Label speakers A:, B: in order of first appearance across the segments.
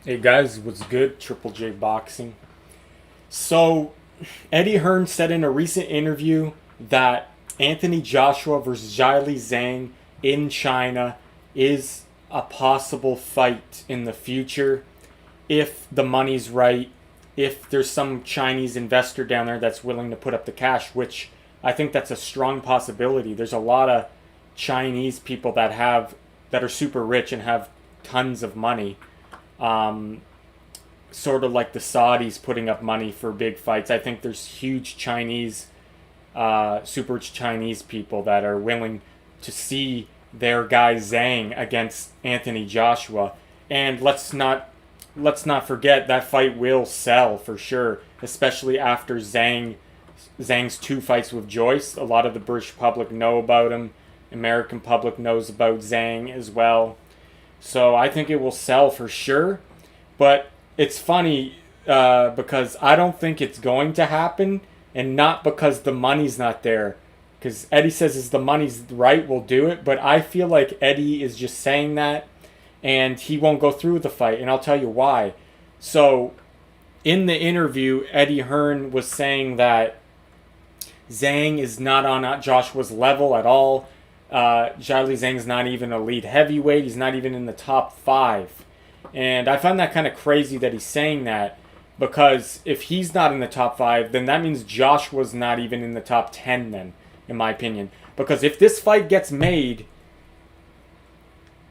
A: Hey guys, what's good? Triple J Boxing. So, Eddie Hearn said in a recent interview that Anthony Joshua versus Zhilei Zhang in China is a possible fight in the future if the money's right, if there's some Chinese investor down there that's willing to put up the cash, which I think that's a strong possibility. There's a lot of Chinese people that are super rich and have tons of money. Um, Sort of like the Saudis putting up money for big fights. I think there's huge super Chinese people that are willing to see their guy Zhang against Anthony Joshua. And let's not forget that fight will sell for sure, especially after Zhang's two fights with Joyce. A lot of the British public know about him. American public knows about Zhang as well. So I think it will sell for sure. But it's funny because I don't think it's going to happen, and not because the money's not there. Because Eddie says, "Is the money's right, we'll do it." But I feel like Eddie is just saying that, and he won't go through with the fight, and I'll tell you why. So, in the interview, Eddie Hearn was saying that Zhang is not on Joshua's level at all. Zhilei Zhang's not even elite heavyweight. He's not even in the top five. And I find that kind of crazy that he's saying that, because if he's not in the top five, then that means Joshua's not even in the top 10 then, in my opinion. Because if this fight gets made,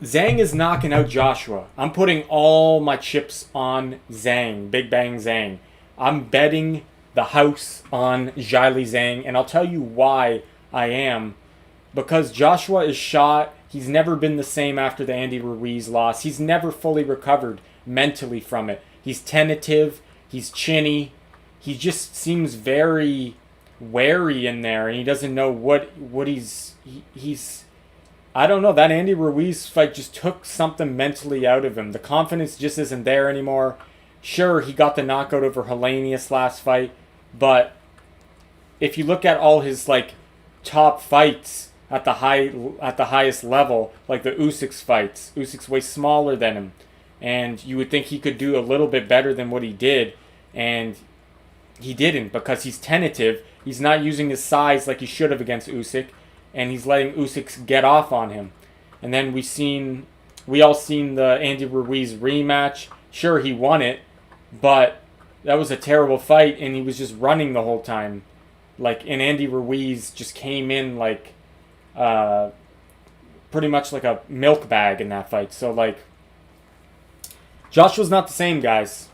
A: Zhang is knocking out Joshua. I'm putting all my chips on Zhang, Big Bang Zhang. I'm betting the house on Zhilei Zhang, and I'll tell you why I am. Because Joshua is shot. He's never been the same after the Andy Ruiz loss. He's never fully recovered mentally from it. He's tentative. He's chinny. He just seems very wary in there, and he doesn't know what he's. I don't know. That Andy Ruiz fight just took something mentally out of him. The confidence just isn't there anymore. Sure, he got the knockout over Hellenius last fight, but if you look at all his top fights at the highest level, like the Usyk's fights. Usyk's way smaller than him, and you would think he could do a little bit better than what he did, and he didn't because he's tentative. He's not using his size like he should have against Usyk, and he's letting Usyk get off on him. And then we all seen the Andy Ruiz rematch. Sure, he won it, but that was a terrible fight, and he was just running the whole time. And Andy Ruiz just came in pretty much like a milk bag in that fight. So Joshua's not the same, guys.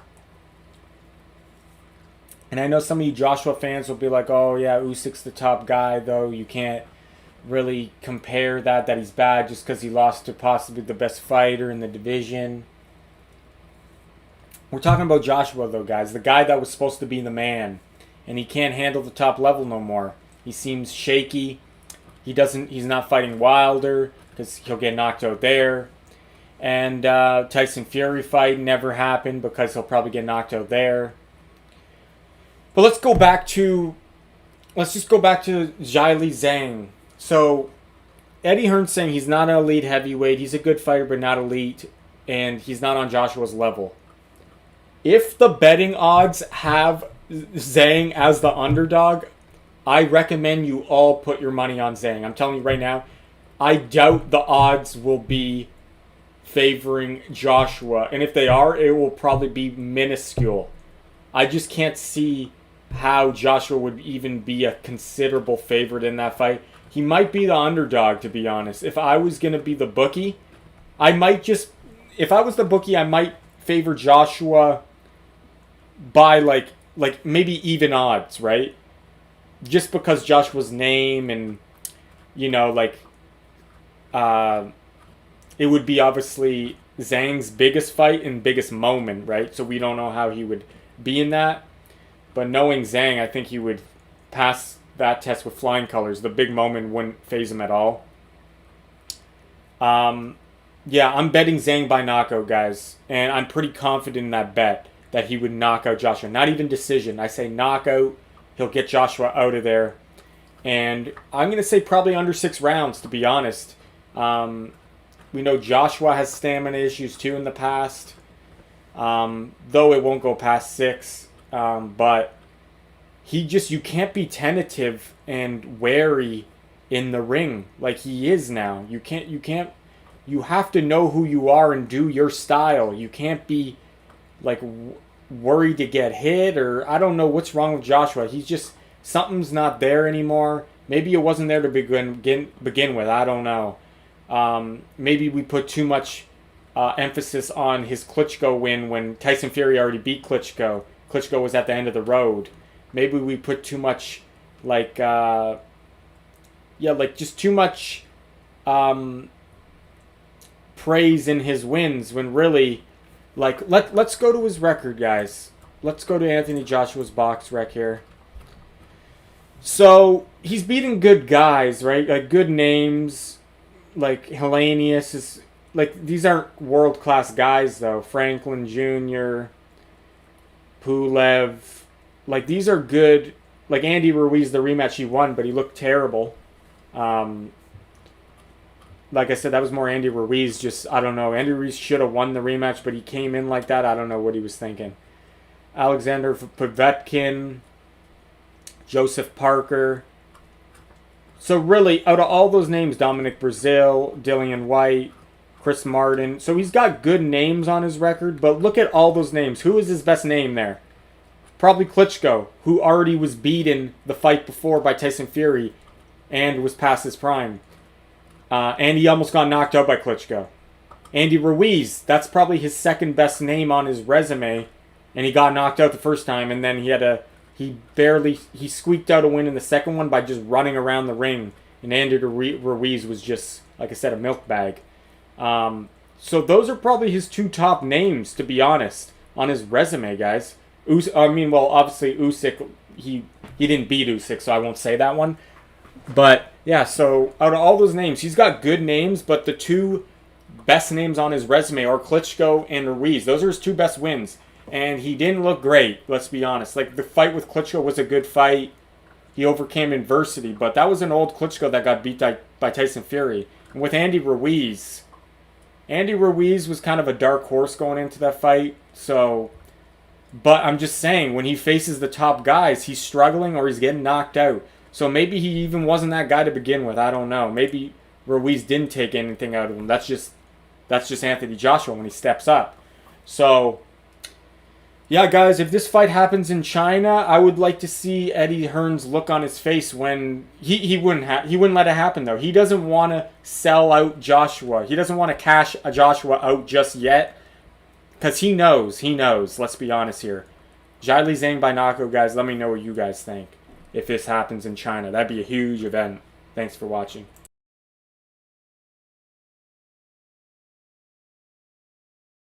A: And I know some of you Joshua fans will be like, "Oh yeah, Usyk's the top guy, though. You can't really compare that he's bad just because he lost to possibly the best fighter in the division." We're talking about Joshua, though, guys. The guy that was supposed to be the man, and he can't handle the top level no more. He seems shaky. He's not fighting Wilder because he'll get knocked out there. And Tyson Fury fight never happened because he'll probably get knocked out there. But let's just go back to Zhilei Zhang. So Eddie Hearn's saying he's not an elite heavyweight. He's a good fighter, but not elite, and he's not on Joshua's level. If the betting odds have Zhang as the underdog, I recommend you all put your money on Zhang. I'm telling you right now, I doubt the odds will be favoring Joshua. And if they are, it will probably be minuscule. I just can't see how Joshua would even be a considerable favorite in that fight. He might be the underdog, to be honest. If I was going to be the bookie, I might favor Joshua by maybe even odds, right? Just because Joshua's name and, it would be obviously Zhang's biggest fight and biggest moment, right? So we don't know how he would be in that. But knowing Zhang, I think he would pass that test with flying colors. The big moment wouldn't faze him at all. Yeah, I'm betting Zhang by knockout, guys. And I'm pretty confident in that bet that he would knock out Joshua. Not even decision. I say knockout. He'll get Joshua out of there. And I'm going to say probably under 6 rounds, to be honest. We know Joshua has stamina issues too in the past. though it won't go past 6. But you can't be tentative and wary in the ring like he is now. You have to know who you are and do your style. You can't be like worried to get hit, or I don't know what's wrong with Joshua. He's just, something's not there anymore. Maybe it wasn't there to begin with. I don't know. Maybe we put too much emphasis on his Klitschko win when Tyson Fury already beat Klitschko. Klitschko was at the end of the road. Maybe we put too much, just too much praise in his wins when really, let's go to his record, guys. Let's go to Anthony Joshua's box rec here. So he's beating good guys, right? Like good names, like Hellenius is these aren't world class guys though. Franklin Jr., Pulev, these are good. Like Andy Ruiz, the rematch he won, but he looked terrible. Like I said, that was more Andy Ruiz. Just, I don't know. Andy Ruiz should have won the rematch, but he came in like that. I don't know what he was thinking. Alexander Povetkin, Joseph Parker. So really, out of all those names, Dominic Brazil, Dillian White, Chris Martin. So he's got good names on his record, but look at all those names. Who is his best name there? Probably Klitschko, who already was beaten the fight before by Tyson Fury and was past his prime. And he almost got knocked out by Klitschko. Andy Ruiz, that's probably his second best name on his resume, and he got knocked out the first time, and then he squeaked out a win in the second one by just running around the ring, and Andy Ruiz was just, like I said, a milk bag. So those are probably his two top names, to be honest, on his resume, guys. Obviously Usyk, he didn't beat Usyk, so I won't say that one. But yeah, so out of all those names, he's got good names, but the two best names on his resume are Klitschko and Ruiz. Those are his two best wins. And he didn't look great, let's be honest. Like, the fight with Klitschko was a good fight. He overcame adversity, but that was an old Klitschko that got beat by Tyson Fury. And with Andy Ruiz was kind of a dark horse going into that fight. So, but I'm just saying, when he faces the top guys, he's struggling or he's getting knocked out. So maybe he even wasn't that guy to begin with. I don't know. Maybe Ruiz didn't take anything out of him. That's just Anthony Joshua when he steps up. So, yeah, guys, if this fight happens in China, I would like to see Eddie Hearn's look on his face when he wouldn't let it happen though. He doesn't want to sell out Joshua. He doesn't want to cash a Joshua out just yet, because he knows. Let's be honest here. Zhilei Zhang by knockout, guys. Let me know what you guys think if this happens in China. That'd be a huge event. Thanks for watching.